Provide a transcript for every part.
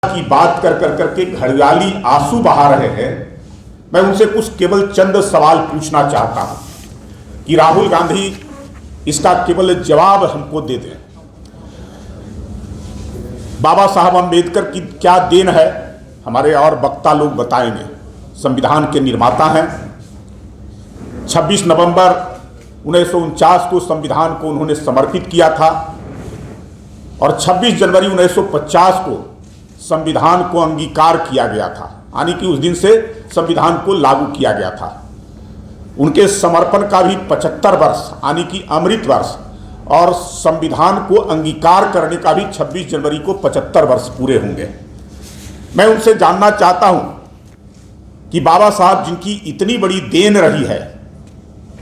की बात कर कर करके घड़ियाली आंसू बहा रहे हैं। मैं उनसे कुछ केवल चंद सवाल पूछना चाहता हूं कि राहुल गांधी इसका केवल जवाब हमको दे दें। बाबा साहब अम्बेडकर की क्या देन है, हमारे और वक्ता लोग बताएंगे। संविधान के निर्माता हैं। 26 नवंबर 1949 को संविधान को उन्होंने समर्पित किया था और 26 जनवरी 1950 को संविधान को अंगीकार किया गया था, यानी कि उस दिन से संविधान को लागू किया गया था। उनके समर्पण का भी 75 वर्ष यानी कि अमृत वर्ष और संविधान को अंगीकार करने का भी 26 जनवरी को 75 वर्ष पूरे होंगे। मैं उनसे जानना चाहता हूं कि बाबा साहब जिनकी इतनी बड़ी देन रही है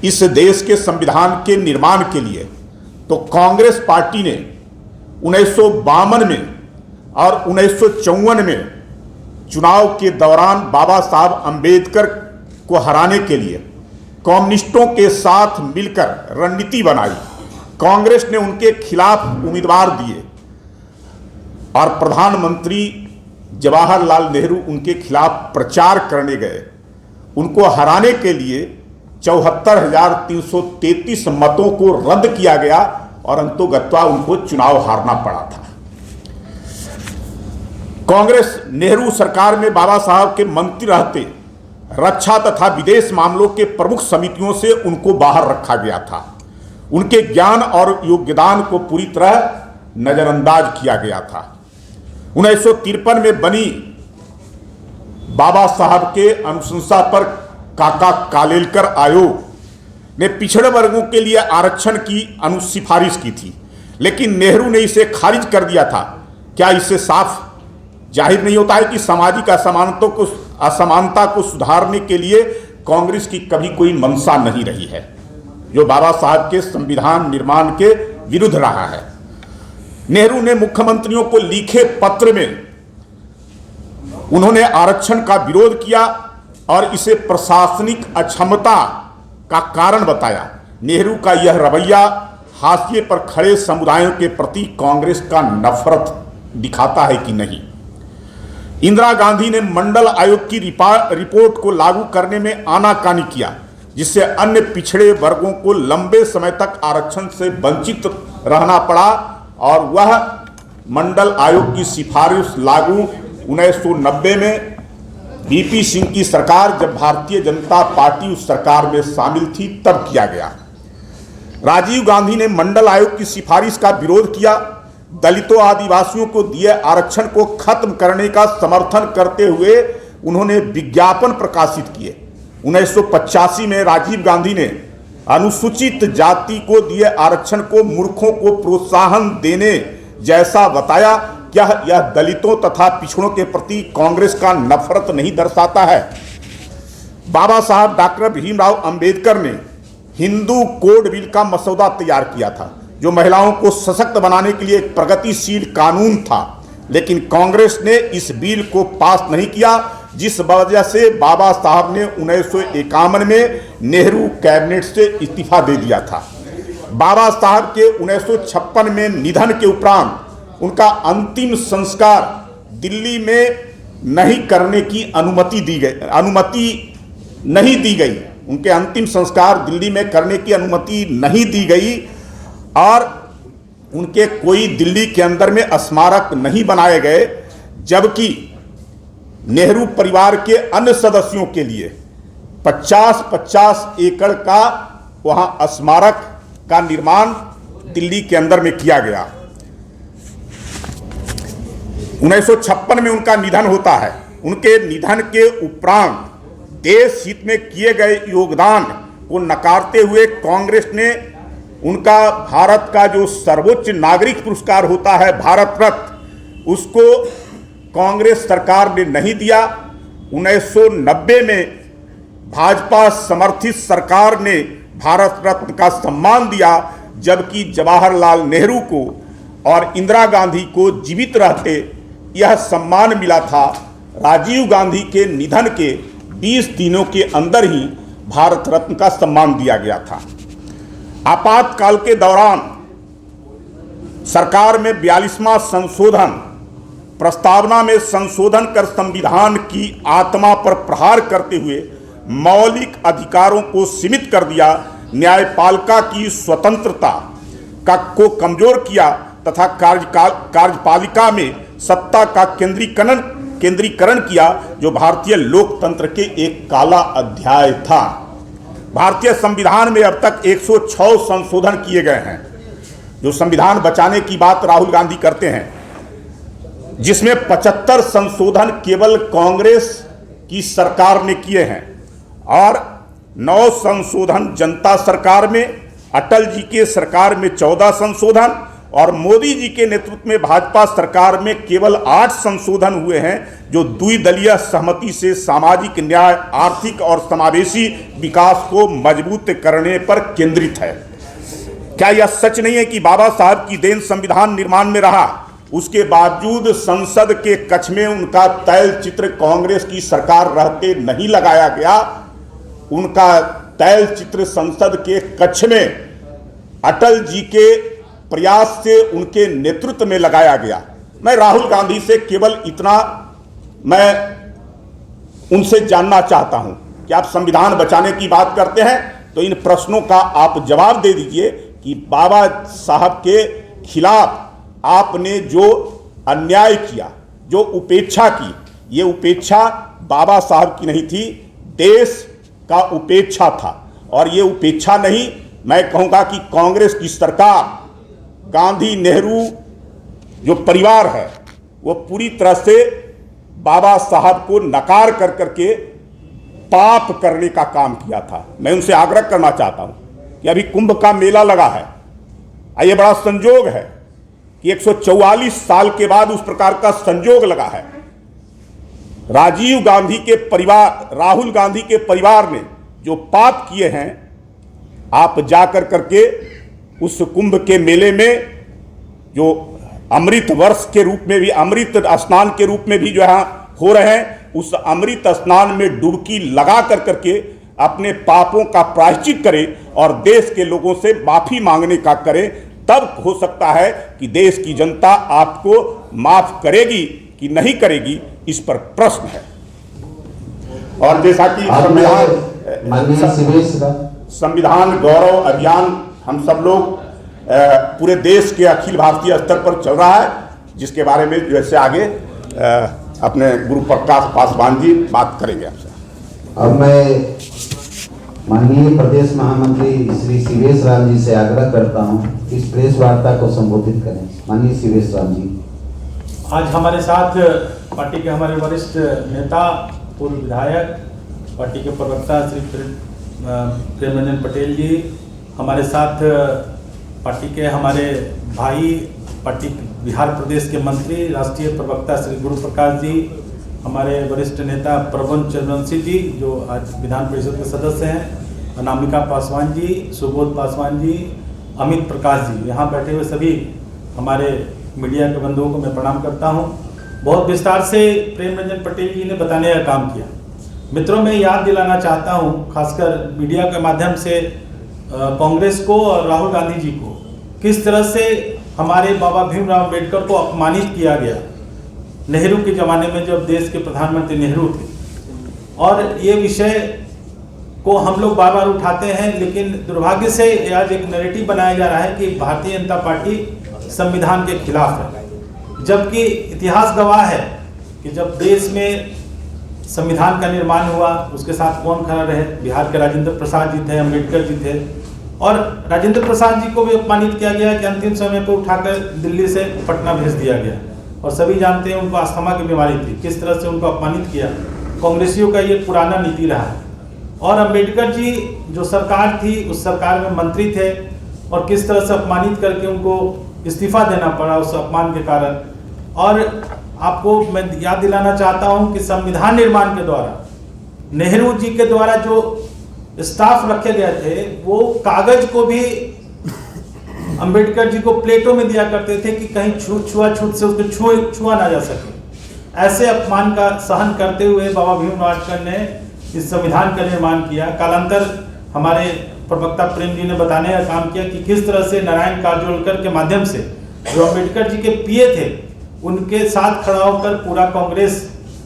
इस देश के संविधान के निर्माण के लिए, तो कांग्रेस पार्टी ने 1952 में और 1954 में चुनाव के दौरान बाबा साहब अम्बेडकर को हराने के लिए कम्युनिस्टों के साथ मिलकर रणनीति बनाई। कांग्रेस ने उनके खिलाफ उम्मीदवार दिए और प्रधानमंत्री जवाहरलाल नेहरू उनके खिलाफ प्रचार करने गए। उनको हराने के लिए 74,333 मतों को रद्द किया गया और अंतोगत्वा उनको चुनाव हारना पड़ा था। कांग्रेस नेहरू सरकार में बाबा साहब के मंत्री रहते रक्षा तथा विदेश मामलों के प्रमुख समितियों से उनको बाहर रखा गया था। उनके ज्ञान और योगदान को पूरी तरह नजरअंदाज किया गया था। 1953 में बनी बाबा साहब के अनुशंसा पर काका कालेलकर आयोग ने पिछड़े वर्गों के लिए आरक्षण की सिफारिश की थी, लेकिन नेहरू ने इसे खारिज कर दिया था। क्या इससे साफ जाहिर नहीं होता है कि सामाजिक असमानता को सुधारने के लिए कांग्रेस की कभी कोई मंशा नहीं रही है, जो बाबा साहब के संविधान निर्माण के विरुद्ध रहा है। नेहरू ने मुख्यमंत्रियों को लिखे पत्र में उन्होंने आरक्षण का विरोध किया और इसे प्रशासनिक अक्षमता का कारण बताया। नेहरू का यह रवैया हाशिए पर खड़े समुदायों के प्रति कांग्रेस का नफरत दिखाता है कि नहीं। इंदिरा गांधी ने मंडल आयोग की रिपोर्ट को लागू करने में आनाकानी किया, जिससे अन्य पिछड़े वर्गों को लंबे समय तक आरक्षण से वंचित रहना पड़ा और वह मंडल आयोग की सिफारिश लागू 1990 में वीपी सिंह की सरकार, जब भारतीय जनता पार्टी उस सरकार में शामिल थी, तब किया गया। राजीव गांधी ने मंडल आयोग की सिफारिश का विरोध किया। दलितों आदिवासियों को दिए आरक्षण को खत्म करने का समर्थन करते हुए उन्होंने विज्ञापन प्रकाशित किए। 1985 में राजीव गांधी ने अनुसूचित जाति को दिए आरक्षण को मूर्खों को प्रोत्साहन देने जैसा बताया। क्या यह दलितों तथा पिछड़ों के प्रति कांग्रेस का नफरत नहीं दर्शाता है? बाबा साहब डॉक्टर भीमराव अंबेडकर ने हिंदू कोड बिल का मसौदा तैयार किया था, जो महिलाओं को सशक्त बनाने के लिए एक प्रगतिशील कानून था, लेकिन कांग्रेस ने इस बिल को पास नहीं किया, जिस वजह से बाबा साहब ने 1951 में नेहरू कैबिनेट से इस्तीफा दे दिया था। बाबा साहब के 1956 में निधन के उपरांत उनका अंतिम संस्कार दिल्ली में नहीं करने की अनुमति नहीं दी गई। उनके अंतिम संस्कार दिल्ली में करने की अनुमति नहीं दी गई और उनके कोई दिल्ली के अंदर में स्मारक नहीं बनाए गए, जबकि नेहरू परिवार के अन्य सदस्यों के लिए 50-50 एकड़ का वहां स्मारक का निर्माण दिल्ली के अंदर में किया गया। 1956 में उनका निधन होता है। उनके निधन के उपरांत देश हित में किए गए योगदान को नकारते हुए कांग्रेस ने उनका भारत का जो सर्वोच्च नागरिक पुरस्कार होता है भारत रत्न, उसको कांग्रेस सरकार ने नहीं दिया। 1990 में भाजपा समर्थित सरकार ने भारत रत्न का सम्मान दिया, जबकि जवाहरलाल नेहरू को और इंदिरा गांधी को जीवित रहते यह सम्मान मिला था। राजीव गांधी के निधन के 20 दिनों के अंदर ही भारत रत्न का सम्मान दिया गया था। आपातकाल के दौरान सरकार में 42वां संशोधन प्रस्तावना में संशोधन कर संविधान की आत्मा पर प्रहार करते हुए मौलिक अधिकारों को सीमित कर दिया, न्यायपालिका की स्वतंत्रता को कमजोर किया तथा कार्यपालिका में सत्ता का केंद्रीकरण किया, जो भारतीय लोकतंत्र के एक काला अध्याय था। भारतीय संविधान में अब तक 106 संशोधन किए गए हैं। जो संविधान बचाने की बात राहुल गांधी करते हैं, जिसमें 75 संशोधन केवल कांग्रेस की सरकार ने किए हैं और 9 संशोधन जनता सरकार में, अटल जी के सरकार में 14 संशोधन और मोदी जी के नेतृत्व में भाजपा सरकार में केवल 8 संशोधन हुए हैं, जो द्विदलीय सहमति से सामाजिक न्याय, आर्थिक और समावेशी विकास को मजबूत करने पर केंद्रित है। क्या यह सच नहीं है कि बाबा साहब की देन संविधान निर्माण में रहा, उसके बावजूद संसद के कक्ष में उनका तैल चित्र कांग्रेस की सरकार रहते नहीं लगाया गया? उनका तैल चित्र संसद के कक्ष में अटल जी के प्रयास से उनके नेतृत्व में लगाया गया। मैं राहुल गांधी से केवल इतना मैं उनसे जानना चाहता हूं कि आप संविधान बचाने की बात करते हैं तो इन प्रश्नों का आप जवाब दे दीजिए कि बाबा साहब के खिलाफ आपने जो अन्याय किया, जो उपेक्षा की, ये उपेक्षा बाबा साहब की नहीं थी, देश का उपेक्षा था। और ये उपेक्षा नहीं, मैं कहूँगा कि कांग्रेस की सरकार, गांधी नेहरू जो परिवार है, वो पूरी तरह से बाबा साहब को नकार कर करके पाप करने का काम किया था। मैं उनसे आग्रह करना चाहता हूँ कि अभी कुंभ का मेला लगा है, ये बड़ा संयोग है कि 144 साल के बाद उस प्रकार का संयोग लगा है। राजीव गांधी के परिवार, राहुल गांधी के परिवार ने जो पाप किए हैं, आप जाकर करके उस कुंभ के मेले में जो अमृत वर्ष के रूप में भी, अमृत स्नान के रूप में भी जो है हो रहे हैं, उस अमृत स्नान में डुबकी लगा कर करके अपने पापों का प्रायश्चित करें और देश के लोगों से माफी मांगने का करें। तब हो सकता है कि देश की जनता आपको माफ करेगी कि नहीं करेगी, इस पर प्रश्न है। और जैसा कि संविधान गौरव अभियान हम सब लोग पूरे देश के अखिल भारतीय स्तर पर चल रहा है, जिसके बारे में जैसे आगे अपने गुरु प्रकाश पासवान जी बात करेंगे आपसे। अब मैं माननीय प्रदेश महामंत्री श्री सीवेश राम जी से आग्रह करता हूं इस प्रेस वार्ता को संबोधित करें। माननीय सीवेश राम जी। आज हमारे साथ पार्टी के हमारे वरिष्ठ नेता, पूर्व विधायक, पार्टी के प्रवक्ता श्री प्रेम रंजन पटेल जी, हमारे साथ पार्टी के हमारे भाई, पार्टी बिहार प्रदेश के मंत्री, राष्ट्रीय प्रवक्ता श्री गुरु प्रकाश जी, हमारे वरिष्ठ नेता प्रबन चंद्रवंशी जी जो आज विधान परिषद के सदस्य हैं, अनामिका पासवान जी, सुबोध पासवान जी, अमित प्रकाश जी, यहाँ बैठे हुए सभी हमारे मीडिया के बंधुओं को मैं प्रणाम करता हूँ। बहुत विस्तार से प्रेम रंजन पटेल जी ने बताने का काम किया। मित्रों, मैं याद दिलाना चाहता हूँ खासकर मीडिया के माध्यम से कांग्रेस को और राहुल गांधी जी को, किस तरह से हमारे बाबा भीमराव अम्बेडकर को अपमानित किया गया नेहरू के ज़माने में, जब देश के प्रधानमंत्री नेहरू थे। और ये विषय को हम लोग बार बार उठाते हैं, लेकिन दुर्भाग्य से आज एक नैरेटिव बनाया जा रहा है कि भारतीय जनता पार्टी संविधान के खिलाफ है, जबकि इतिहास गवाह है कि जब देश में संविधान का निर्माण हुआ उसके साथ कौन खड़ा रहे। बिहार के राजेंद्र प्रसाद जी थे, अम्बेडकर जी थे, और राजेंद्र प्रसाद जी को भी अपमानित किया गया कि अंतिम समय पर उठाकर दिल्ली से पटना भेज दिया गया। और सभी जानते हैं उनको अस्थमा की बीमारी थी, किस तरह से उनको अपमानित किया। कांग्रेसियों का ये पुराना नीति रहा है। और अम्बेडकर जी जो सरकार थी, उस सरकार में मंत्री थे, और किस तरह से अपमानित करके उनको इस्तीफा देना पड़ा उस अपमान के कारण। और आपको मैं याद दिलाना चाहता हूं कि संविधान निर्माण के द्वारा नेहरू जी के द्वारा जो स्टाफ रखे गए थे, वो कागज को भी अंबेडकर जी को प्लेटों में दिया करते थे कि कहीं छुआछूत से उसको छुआ ना जा सके। ऐसे अपमान का सहन करते हुए बाबा भीमराव अम्बेडकर ने इस संविधान का निर्माण किया। कालांतर हमारे प्रवक्ता प्रेम जी ने बताने का काम किया कि किस तरह से नारायण काजोलकर के माध्यम से, जो अम्बेडकर जी के पीए थे, उनके साथ खड़ा होकर पूरा कांग्रेस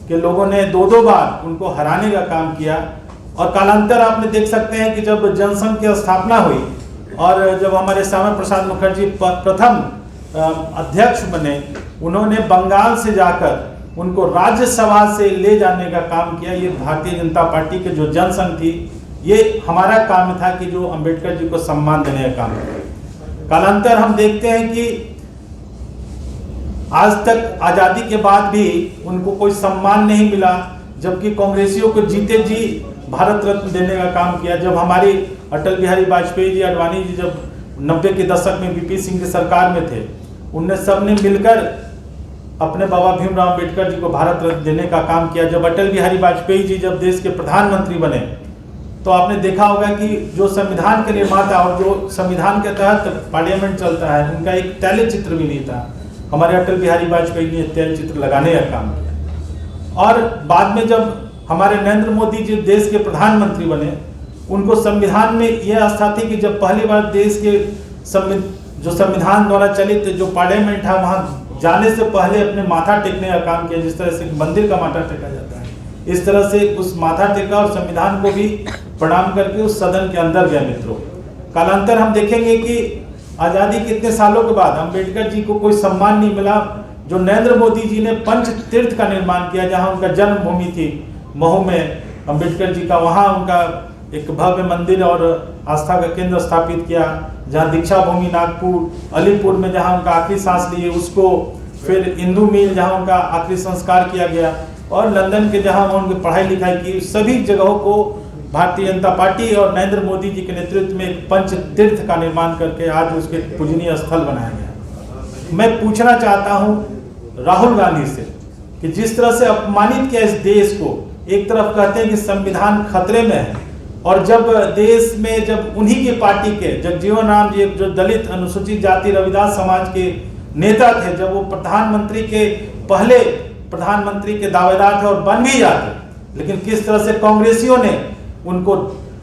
के लोगों ने 2-2 बार उनको हराने का काम किया। और कालांतर आपने देख सकते हैं कि जब जनसंघ की स्थापना हुई और जब हमारे श्यामा प्रसाद मुखर्जी प्रथम अध्यक्ष बने, उन्होंने बंगाल से जाकर उनको राज्यसभा से ले जाने का काम किया। ये भारतीय जनता पार्टी के जो जनसंघ थी, ये हमारा काम था कि जो अंबेडकर जी को सम्मान देने का काम किया। कालांतर हम देखते हैं कि आज तक आजादी के बाद भी उनको कोई सम्मान नहीं मिला, जबकि कांग्रेसियों को जीते जी भारत रत्न देने का काम किया। जब हमारी अटल बिहारी वाजपेयी जी, अडवाणी जी जब 90 के दशक में वीपी सिंह की सरकार में थे, उनने सबने मिलकर अपने बाबा भीमराव अंबेडकर जी को भारत रत्न देने का काम किया। जब अटल बिहारी वाजपेयी जी जब देश के प्रधानमंत्री बने, तो आपने देखा होगा कि जो संविधान के निर्माता और जो संविधान के तहत पार्लियामेंट चलता है, उनका एक तैल चित्र भी नहीं था। हमारे अटल बिहारी वाजपेयी ने तैल चित्र लगाने का काम किया। और बाद में जब हमारे नरेंद्र मोदी जी देश के प्रधानमंत्री बने, उनको संविधान में यह आस्था थी कि जब पहली बार देश के जो संविधान द्वारा चलित जो पार्लियामेंट है, वहां जाने से पहले अपने माथा टेकने का काम किया। जिस तरह से मंदिर का माथा टेका जाता है, इस तरह से उस माथा टेका और संविधान को भी प्रणाम करके उस सदन के अंदर गए। मित्रों, कालांतर हम देखेंगे कि आजादी के इतने सालों के बाद अंबेडकर जी को कोई सम्मान नहीं मिला। जो नरेंद्र मोदी जी ने पंच तीर्थ का निर्माण किया, जहां उनका जन्मभूमि थी महू में अंबेडकर जी का, वहां उनका एक भव्य मंदिर और आस्था का केंद्र स्थापित किया। जहां दीक्षा भूमि नागपुर, अलीपुर में जहां उनका आखिरी सांस लिए उसको, फिर इंदू मिल जहां उनका आखिरी संस्कार किया गया, और लंदन के जहां उनकी पढ़ाई लिखाई की, सभी जगहों को भारतीय जनता पार्टी और नरेंद्र मोदी जी के नेतृत्व में एक पंच तीर्थ का निर्माण करके आज उसके पूजनीय स्थल बनाया गया। मैं पूछना चाहता हूं राहुल गांधी से कि जिस तरह से अपमानित किया इस देश को, एक तरफ कहते हैं कि संविधान खतरे में है, और जब देश में जब उन्हीं की पार्टी के जगजीवन राम जी, जो दलित अनुसूचित जाति रविदास समाज के नेता थे, जब वो प्रधानमंत्री के पहले प्रधानमंत्री के दावेदार थे और बन भी जाते, लेकिन किस तरह से कांग्रेसियों ने उनको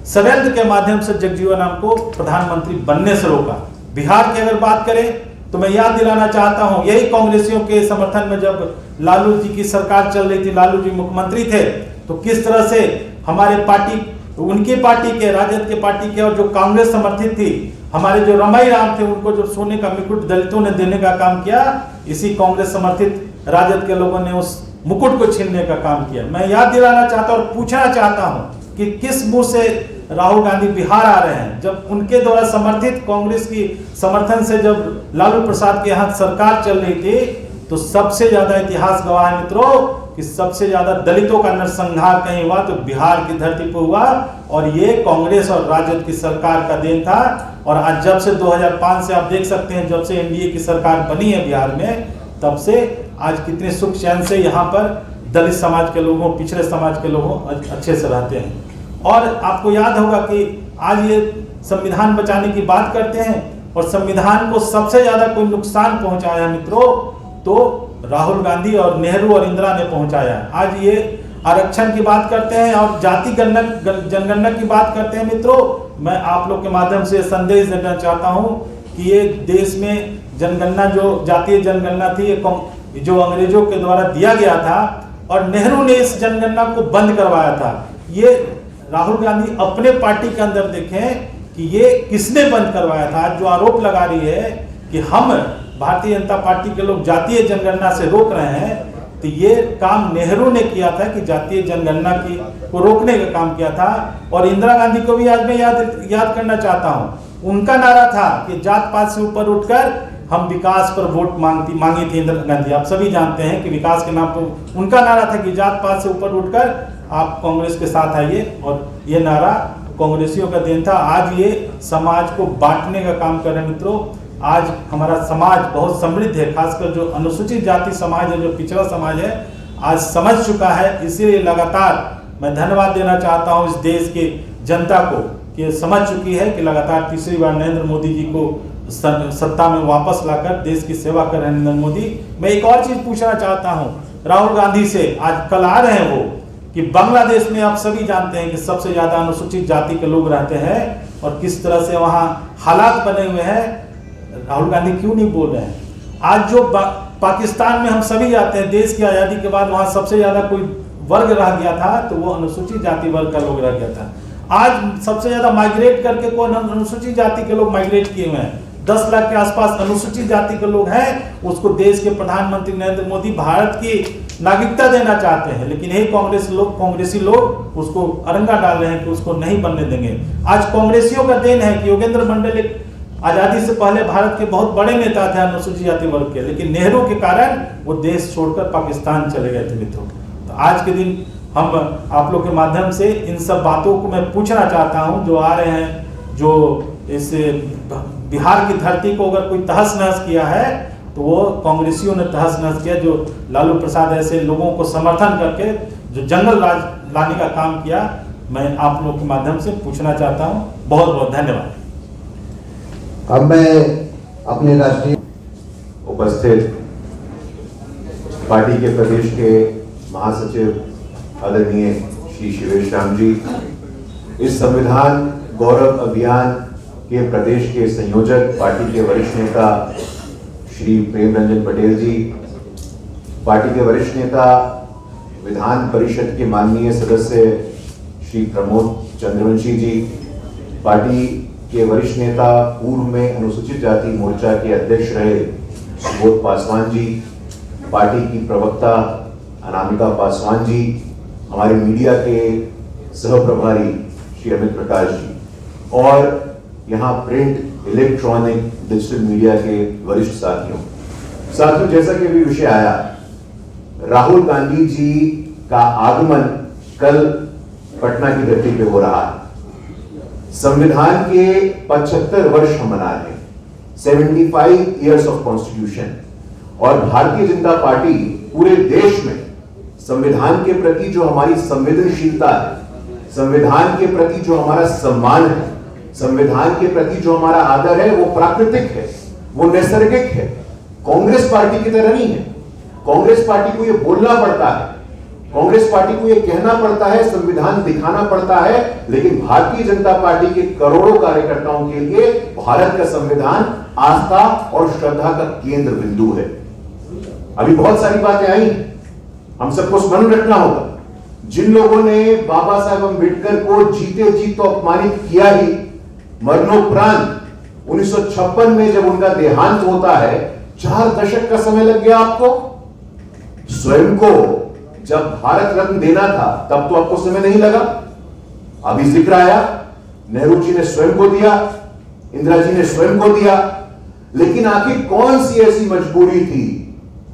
षड्यंत्र के माध्यम से जगजीवन राम को प्रधानमंत्री बनने से रोका। बिहार की अगर बात करें तो मैं याद दिलाना चाहता हूं, यही कांग्रेसियों के समर्थन में जब लालू जी की सरकार चल रही थी, लालू जी मुख्यमंत्री थे, तो किस तरह से हमारे पार्टी, उनकी पार्टी के, राजद के पार्टी के, और जो कांग्रेस समर्थित थी, हमारे जो रमाई राम थे, उनको जो सोने का मुकुट दलितों ने देने का काम किया, इसी कांग्रेस समर्थित राजद के लोगों ने उस मुकुट को छीनने का काम किया। मैं याद दिलाना चाहता हूं और पूछना चाहता हूं कि किस मुंह से राहुल गांधी बिहार आ रहे हैं, जब उनके द्वारा समर्थित कांग्रेस की समर्थन से जब लालू प्रसाद के यहाँ सरकार चल रही थी, तो सबसे ज्यादा इतिहास गवाह है मित्रों कि सबसे ज्यादा दलितों का नरसंहार कहीं हुआ तो बिहार की धरती पर हुआ, और ये कांग्रेस और राजद की सरकार का देन था। और आज जब से 2005 से आप देख सकते हैं, जब से एनडीए की सरकार बनी है बिहार में, तब से आज कितने सुख चैन से यहाँ पर दलित समाज के लोगों, पिछड़े समाज के लोगों अच्छे से रहते हैं। और आपको याद होगा कि आज ये संविधान बचाने की बात करते हैं, और संविधान को सबसे ज्यादा कोई नुकसान पहुंचाया मित्रों तो राहुल गांधी और नेहरू और इंदिरा ने पहुंचाया। आज ये आरक्षण की बात करते हैं और जाति जनगणना की बात करते हैं मित्रों। मैं आप लोग के माध्यम से संदेश देना चाहता हूं कि ये देश में जनगणना, जो जातीय जनगणना थी, ये जो अंग्रेजों के द्वारा दिया गया था, और नेहरू ने इस जनगणना को बंद करवाया था। ये राहुल गांधी अपने पार्टी के अंदर देखें कि ये किसने बंद करवाया था। आज जो आरोप लगा रही है कि हम भारतीय जनता पार्टी के लोग जातीय जनगणना से रोक रहे हैं, तो ये काम नेहरू ने किया था कि जातीय जनगणना को रोकने का काम किया था। और इंदिरा गांधी को भी आज मैं याद करना चाहता हूं, उनका नारा था कि जात पात से ऊपर उठकर हम विकास पर वोट मांगी थी इंदिरा गांधी। आप सभी जानते हैं कि विकास के नाम पर उनका नारा था कि जात पात से ऊपर उठकर आप कांग्रेस के साथ आइए, और ये नारा कांग्रेसियों का देन था। आज ये समाज को बांटने का काम कर रहे हैं मित्रों। आज हमारा समाज बहुत समृद्ध है, खासकर जो अनुसूचित जाति समाज है, जो पिछड़ा समाज है, आज समझ चुका है। इसीलिए लगातार मैं धन्यवाद देना चाहता हूं इस देश के जनता को कि समझ चुकी है कि लगातार तीसरी बार नरेंद्र मोदी जी को सत्ता में वापस लाकर देश की सेवा कर रहे हैं नरेंद्र मोदी। मैं एक और चीज पूछना चाहता हूं राहुल गांधी से, आज कल आ रहे हैं वो, कि बांग्लादेश में आप सभी जानते हैं कि सबसे ज्यादा अनुसूचित जाति के लोग रहते हैं, और किस तरह से वहां हालात बने हुए हैं। राहुल गांधी क्यों नहीं बोल रहे हैं? आज जो पाकिस्तान में हम सभी जाते हैं, देश की आज़ादी के बाद वहाँ सबसे ज़्यादा कोई वर्ग रह गया था तो वो अनुसूचित जाति वर्ग का लोग रह गया था। आज सबसे ज़्यादा माइग्रेट करके कौन, अनुसूचित जाति के लोग माइग्रेट किए हुए हैं। 10 लाख के आसपास अनुसूचित जाति के लोग हैं। उसको देश के प्रधानमंत्री नरेंद्र मोदी भारत की नागरिकता देना चाहते हैं, लेकिन यही कांग्रेसी लोग उसको अरंगा डाल रहे हैं कि उसको नहीं बनने देंगे। आज कांग्रेसियों का देन है कि योगेंद्र मंडल एक आज़ादी से पहले भारत के बहुत बड़े नेता थे अनुसूचित जाति वर्ग के, लेकिन नेहरू के कारण वो देश छोड़कर पाकिस्तान चले गए थे मित्रों। तो आज के दिन हम आप लोग के माध्यम से इन सब बातों को मैं पूछना चाहता हूं जो आ रहे हैं, जो इस बिहार की धरती को अगर कोई तहस नहस किया है तो वो कांग्रेसियों ने तहस नहस किया, जो लालू प्रसाद ऐसे लोगों को समर्थन करके जो जंगल राज लाने का काम किया। मैं आप लोग के माध्यम से पूछना चाहता हूं। बहुत बहुत धन्यवाद। अब मैं अपने राष्ट्रीय उपस्थित पार्टी के प्रदेश के महासचिव आदरणीय श्री शिवेश राम जी, इस संविधान गौरव अभियान के प्रदेश के संयोजक पार्टी के वरिष्ठ नेता श्री प्रेम रंजन पटेल जी, पार्टी के वरिष्ठ नेता विधान परिषद के माननीय सदस्य श्री प्रमोद चंद्रवंशी जी, पार्टी के वरिष्ठ नेता पूर्व में अनुसूचित जाति मोर्चा के अध्यक्ष रहे सुबोध पासवान जी, पार्टी की प्रवक्ता अनामिका पासवान जी, हमारे मीडिया के सह प्रभारी श्री अमित प्रकाश जी, और यहाँ प्रिंट, इलेक्ट्रॉनिक, डिजिटल मीडिया के वरिष्ठ साथियों, जैसा कि अभी विषय आया, राहुल गांधी जी का आगमन कल पटना की धरती पे हो रहा है। संविधान के 75 वर्ष हम मना रहे हैं, 75 इयर्स ऑफ कॉन्स्टिट्यूशन, और भारतीय जनता पार्टी पूरे देश में संविधान के प्रति जो हमारी संवेदनशीलता है, संविधान के प्रति जो हमारा सम्मान है, संविधान के प्रति जो हमारा आदर है, वो प्राकृतिक है, वो नैसर्गिक है। कांग्रेस पार्टी की तरह नहीं है। कांग्रेस पार्टी को ये बोलना पड़ता है, कांग्रेस पार्टी को ये कहना पड़ता है, संविधान दिखाना पड़ता है, लेकिन भारतीय जनता पार्टी के करोड़ों कार्यकर्ताओं के लिए भारत का संविधान आस्था और श्रद्धा का केंद्र बिंदु है। अभी बहुत सारी बातें आई, हम सबको स्मरण रखना होगा। जिन लोगों ने बाबा साहब अम्बेडकर को जीते जी तो अपमानित किया ही, मरणोपरांत 1956 में जब उनका देहांत होता है, 4 दशक का समय लग गया आपको। स्वयं को जब भारत रत्न देना था तब तो आपको समय नहीं लगा। अभी जिक्र आया, नेहरू जी ने स्वयं को दिया, इंदिरा जी ने स्वयं को दिया, लेकिन आखिर कौन सी ऐसी मजबूरी थी,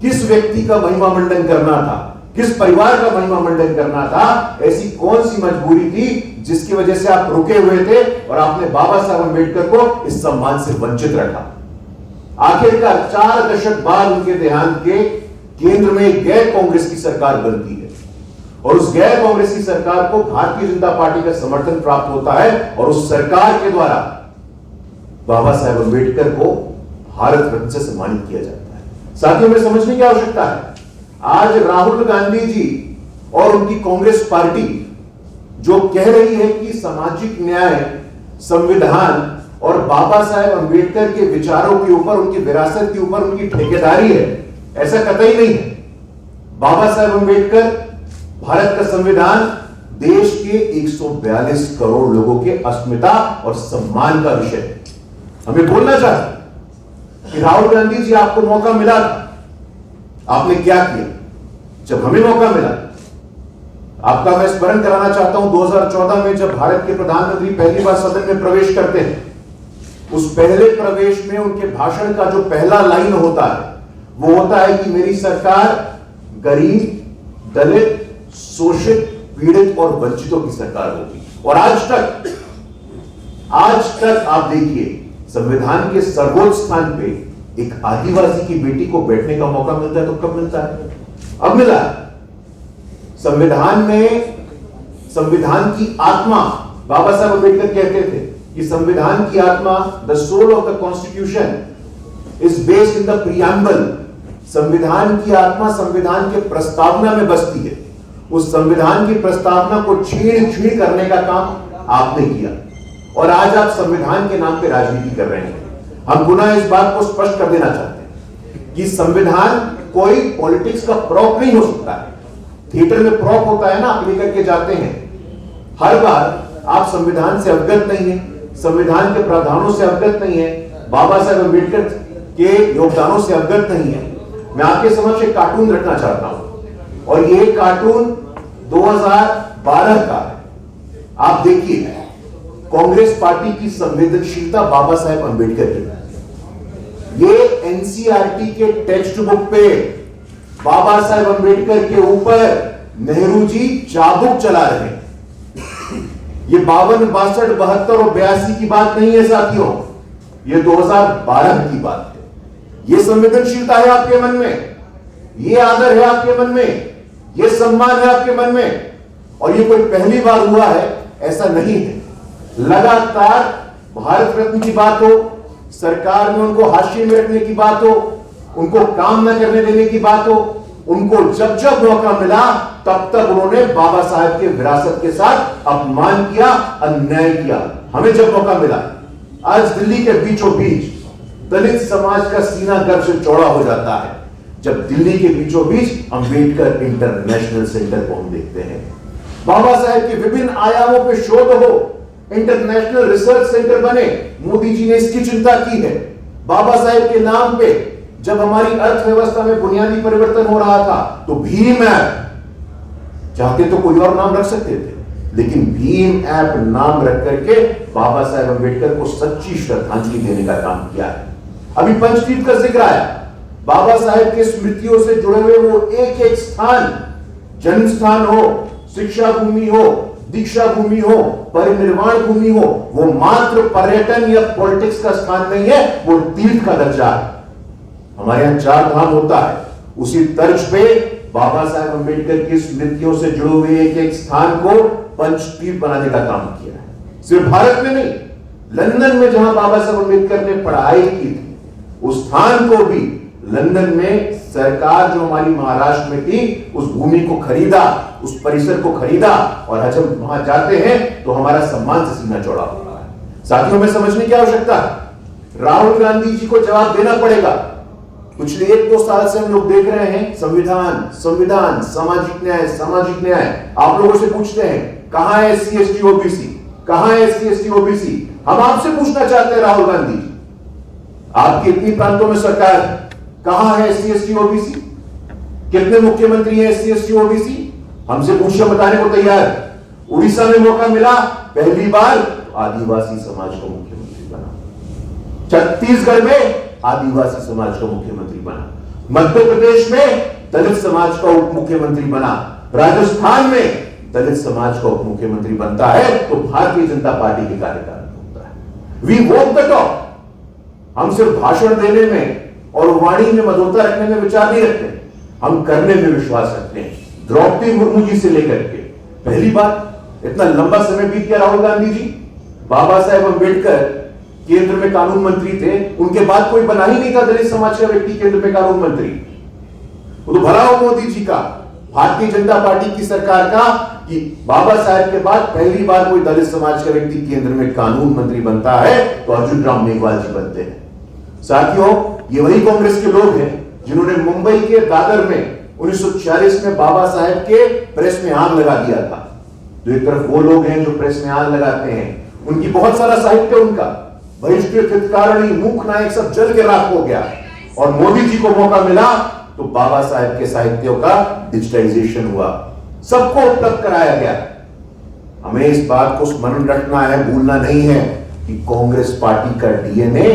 किस व्यक्ति का महिमा मंडन करना था, किस परिवार का महिमा मंडन करना था, ऐसी कौन सी मजबूरी थी जिसकी वजह से आप रुके हुए थे और आपने बाबा साहब अम्बेडकर को इस सम्मान से वंचित रखा। आखिरकार 4 दशक बाद उनके देहांत के केंद्र में गैर कांग्रेस की सरकार बनती है, और उस गैर कांग्रेस की सरकार को भारतीय जनता पार्टी का समर्थन प्राप्त होता है, और उस सरकार के द्वारा बाबा साहब अम्बेडकर को भारत रत्न से सम्मानित किया जाता है। साथियों, में समझने की आवश्यकता है, आज राहुल गांधी जी और उनकी कांग्रेस पार्टी जो कह रही है कि सामाजिक न्याय, संविधान और बाबा साहब अम्बेडकर के विचारों के ऊपर, उनकी विरासत के ऊपर उनकी ठेकेदारी है, ऐसा कतई नहीं है। बाबा साहब अम्बेडकर, भारत का संविधान देश के 142 करोड़ लोगों के अस्मिता और सम्मान का विषय है। हमें बोलना चाहिए कि राहुल गांधी जी, आपको मौका मिला था, आपने क्या किया। जब हमें मौका मिला, आपका मैं स्मरण कराना चाहता हूं, 2014 में जब भारत के प्रधानमंत्री पहली बार सदन में प्रवेश करते हैं, उस पहले प्रवेश में उनके भाषण का जो पहला लाइन होता है वो होता है कि मेरी सरकार गरीब, दलित, शोषित, पीड़ित और वंचितों की सरकार होगी। और आज तक आप देखिए, संविधान के सर्वोच्च स्थान पे एक आदिवासी की बेटी को बैठने का मौका मिलता है तो कब मिलता है? अब मिला। संविधान में संविधान की आत्मा, बाबा साहब अम्बेडकर कहते थे कि संविधान की आत्मा, the soul of the constitution is based in the preamble. संविधान की आत्मा संविधान के प्रस्तावना में बसती है। उस संविधान की प्रस्तावना को छीन करने का काम आपने किया, और आज आप संविधान के नाम पे राजनीति कर रहे हैं। हम पुनः इस बात को स्पष्ट कर देना चाहते हैं कि संविधान कोई पॉलिटिक्स का प्रॉप नहीं हो सकता है। थिएटर में प्रॉप होता है ना, आप लेकर के जाते हैं। हर बार आप संविधान से अवगत नहीं है, संविधान के प्रावधानों से अवगत नहीं है, बाबा साहेब अम्बेडकर के योगदानों से अवगत नहीं है। मैं आपके समक्ष एक कार्टून रखना चाहता हूं और ये कार्टून 2012 का है। आप देखिए कांग्रेस पार्टी की संवेदनशीलता बाबा साहेब अम्बेडकर की। ये एनसीईआरटी के टेक्स्ट बुक पे बाबा साहेब अम्बेडकर के ऊपर नेहरू जी चाबुक चला रहे हैं। ये 52, 62, 72 और 82 की बात नहीं है साथियों, ये 2012 की बात है। ये संवेदनशीलता है आपके मन में, ये आदर है आपके मन में, ये सम्मान है आपके मन में, और ये कोई पहली बार हुआ है ऐसा नहीं है। लगातार भारत रत्न की बात हो, सरकार में उनको हाशिए में रखने की बात हो, उनको काम न करने देने की बात हो, उनको जब जब मौका मिला तब तक उन्होंने बाबा साहेब के विरासत के साथ अपमान किया, अन्याय किया। हमें जब मौका मिला, आज दिल्ली के बीचों बीच दलित समाज का सीना गर्व से चौड़ा हो जाता है जब दिल्ली के बीचों बीच अंबेडकर इंटरनेशनल सेंटर को हम देखते हैं। बाबा साहेब के विभिन्न आयामों पे शोध हो, इंटरनेशनल रिसर्च सेंटर बने, मोदी जी ने इसकी चिंता की है। बाबा साहेब के नाम पे जब हमारी अर्थव्यवस्था में बुनियादी परिवर्तन हो रहा था तो भीम ऐप, चाहते तो कोई और नाम रख सकते थे, लेकिन भीम ऐप नाम रख करके बाबा साहेब अम्बेडकर को सच्ची श्रद्धांजलि देने का काम किया है। अभी पंचतीर्थ का जिक्र आया, बाबा साहेब के स्मृतियों से जुड़े हुए वो एक एक स्थान, जन्म स्थान हो, शिक्षा भूमि हो, दीक्षा भूमि हो, परिनिर्वाण भूमि हो, वो मात्र पर्यटन या पॉलिटिक्स का स्थान नहीं है, वो तीर्थ का दर्जा है। हमारे यहां 4 धाम होता है, उसी तर्ज पे बाबा साहेब अम्बेडकर की स्मृतियों से जुड़े हुए एक एक स्थान को पंचतीर्थ बनाने का काम किया है। सिर्फ भारत में नहीं, लंदन में जहां बाबा साहेब अम्बेडकर ने पढ़ाई की थी, उस स्थान को भी लंदन में सरकार जो हमारी महाराष्ट्र में थी, उस भूमि को खरीदा, उस परिसर को खरीदा, और आज हम वहां जाते हैं तो हमारा सम्मान से सीना चौड़ा हो रहा है। साथियों, में समझने की आवश्यकता है, राहुल गांधी जी को जवाब देना पड़ेगा। पिछले 1-2 साल से हम लोग देख रहे हैं संविधान, संविधान, सामाजिक न्याय, सामाजिक न्याय। आप लोगों से पूछते हैं कहां है SC ST OBC, कहां है SC ST OBC? हम आपसे पूछना चाहते हैं राहुल गांधी जी, आपकी इतनी प्रांतों में सरकार है, कहां है SC ST OBC? कितने मुख्यमंत्री हैं SC ST OBC? हमसे पूछिए, बताने को तैयार। उड़ीसा में मौका मिला, पहली बार आदिवासी समाज का मुख्यमंत्री बना। छत्तीसगढ़ में आदिवासी समाज का मुख्यमंत्री बना। मध्य प्रदेश में दलित समाज का उप मुख्यमंत्री बना। राजस्थान में दलित समाज का उप मुख्यमंत्री बनता है तो भारतीय जनता पार्टी के कार्यकाल में होता है। We walk the talk. हम सिर्फ भाषण देने में और वाणी में मधुरता रखने में विचार नहीं रखते, हम करने में विश्वास रखते हैं। द्रौपदी मुर्मू जी से लेकर के पहली बार, इतना लंबा समय बीत गया राहुल गांधी जी, बाबा साहेब अम्बेडकर केंद्र में कानून मंत्री थे, उनके बाद कोई बना ही नहीं था दलित समाज का व्यक्ति केंद्र में कानून मंत्री। वो तो भला हो मोदी जी का, भारतीय जनता पार्टी की सरकार का, कि बाबा साहेब के बाद पहली बार कोई दलित समाज का व्यक्ति केंद्र में कानून मंत्री बनता है तो अर्जुन राम मेघवाल जी बनते हैं। साथियों, ये वही कांग्रेस के लोग हैं जिन्होंने मुंबई के दादर में 1946 में बाबा साहेब के प्रेस में आग लगा दिया था। तो एक तरफ वो लोग हैं जो प्रेस में आग लगाते हैं, उनकी बहुत सारा साहित्य, उनका बहिष्कृत, हितकारणी, मूक नायक सब जल के राख हो गया, और मोदी जी को मौका मिला तो बाबा साहेब के साहित्यों का डिजिटाइजेशन हुआ, सबको उपलब्ध कराया गया। हमें इस बात को स्मरण रखना है, भूलना नहीं है कि कांग्रेस पार्टी का डीएनए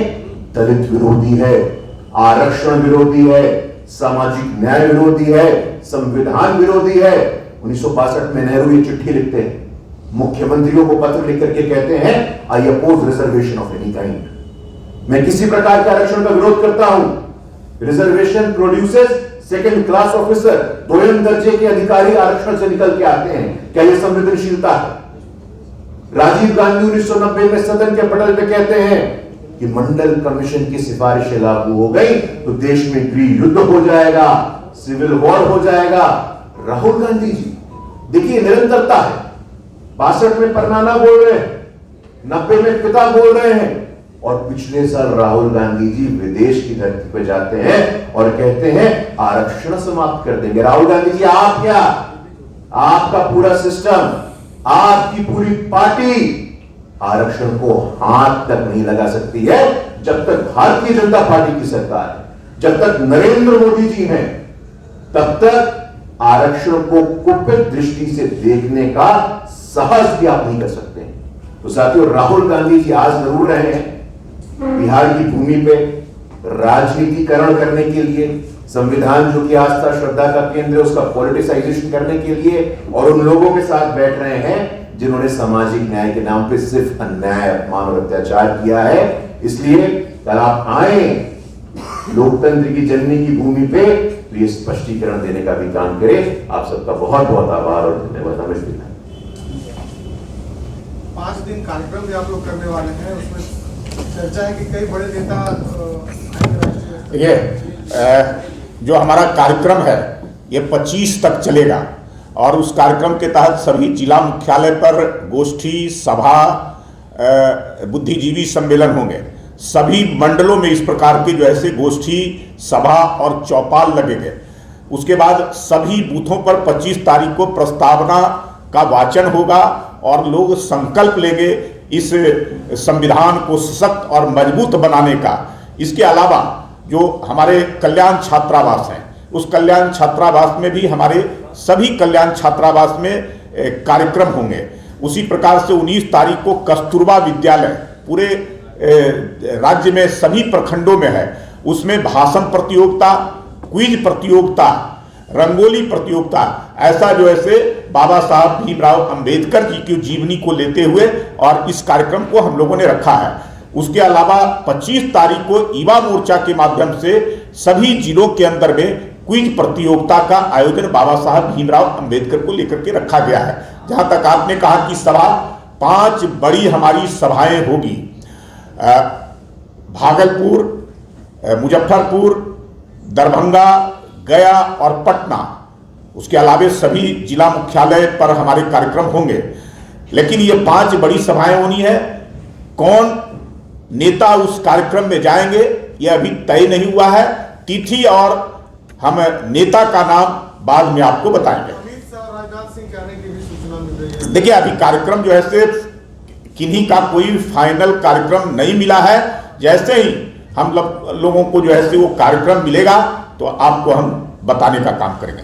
दलित विरोधी है, आरक्षण विरोधी है, सामाजिक न्याय विरोधी है, संविधान विरोधी है। 1962 में नेहरू ये चिट्ठी लिखते हैं, मुख्यमंत्रियों को पत्र लिख करके कहते हैं, I oppose reservation of any kind. मैं किसी प्रकार के आरक्षण का विरोध करता हूं। Reservation produces second class officer, दोयम दर्जे के अधिकारी आरक्षण से निकल के आते हैं। क्या यह संवेदनशीलता है? राजीव गांधी 1990 में सदन के पटल पे कहते हैं कि मंडल कमीशन की सिफारिशें लागू हो गई तो देश में गृह युद्ध हो जाएगा, सिविल वॉर हो जाएगा। राहुल गांधी जी देखिए, निरंतरता है। 62 में परनाना बोल रहे हैं, 90 में पिता बोल रहे हैं, और पिछले साल राहुल गांधी जी विदेश की धरती पर जाते हैं और कहते हैं आरक्षण समाप्त कर देंगे। राहुल गांधी जी, आप क्या, आपका पूरा सिस्टम, आपकी पूरी पार्टी आरक्षण को हाथ तक नहीं लगा सकती है जब तक भारतीय जनता पार्टी की सरकार है, जब तक नरेंद्र मोदी जी हैं, तब तक आरक्षण को कुपित दृष्टि से देखने का साहस भी आप नहीं कर सकते। तो साथियों, राहुल गांधी जी आज जरूर रहे हैं बिहार की भूमि पे राजनीतिकरण करने के लिए, संविधान जो कि आस्था श्रद्धा का केंद्र है उसका पॉलिटिसाइजेशन करने के लिए, और उन लोगों के साथ बैठ रहे हैं जिन्होंने सामाजिक न्याय के नाम पे सिर्फ अन्याय, अपमान और अत्याचार किया है। इसलिए कल आप आए लोकतंत्र की जननी की भूमि पे तो ये स्पष्टीकरण देने का भी काम करें। आप सबका बहुत बहुत आभार और धन्यवाद। नमस्कार। 5 दिन कार्यक्रम भी आप लोग करने वाले हैं, उसमें चर्चा है कि कई बड़े नेता देखिए, जो हमारा कार्यक्रम है ये 25 तक चलेगा और उस कार्यक्रम के तहत सभी जिला मुख्यालय पर गोष्ठी, सभा, बुद्धिजीवी सम्मेलन होंगे। सभी मंडलों में इस प्रकार के जो ऐसे गोष्ठी, सभा और चौपाल लगेंगे। उसके बाद सभी बूथों पर 25 तारीख को प्रस्तावना का वाचन होगा और लोग संकल्प लेंगे इस संविधान को सशक्त और मजबूत बनाने का। इसके अलावा जो हमारे कल्याण छात्रावास हैं, उस कल्याण छात्रावास में भी हमारे सभी कल्याण छात्रावास में कार्यक्रम होंगे। उसी प्रकार से 19 तारीख को कस्तूरबा विद्यालय पूरे राज्य में सभी प्रखंडों में है, उसमें भाषण प्रतियोगिता, क्विज प्रतियोगिता, रंगोली प्रतियोगिता, ऐसा जो ऐसे बाबा साहब भीमराव अंबेडकर जी की जीवनी को लेते हुए और इस कार्यक्रम को हम लोगों ने रखा है। उसके अलावा 25 तारीख को युवा मोर्चा के माध्यम से सभी जिलों के अंदर में क्विज प्रतियोगिता का आयोजन बाबा साहब भीमराव अंबेडकर को लेकर के रखा गया है। जहां तक आपने कहा कि सभा, 5 बड़ी हमारी सभाएं होगी, भागलपुर, मुजफ्फरपुर, दरभंगा, गया और पटना। उसके अलावा सभी जिला मुख्यालय पर हमारे कार्यक्रम होंगे। लेकिन ये 5 बड़ी सभाएं होनी है। कौन नेता उस कार्यक्रम में जाएंगे ये अभी तय नहीं हुआ है। तिथि और हम नेता का नाम बाद में आपको बताएंगे। अमित शाह और राजनाथ सिंह के आने की भी सूचना मिल रही है। देखिए, अभी कार्यक्रम जो है सिर्फ किन्हीं का कोई फाइनल कार्यक्रम नहीं मिला है। जैसे ही हम लोगों को जो है वो कार्यक्रम मिलेगा तो आपको हम बताने का काम करेंगे।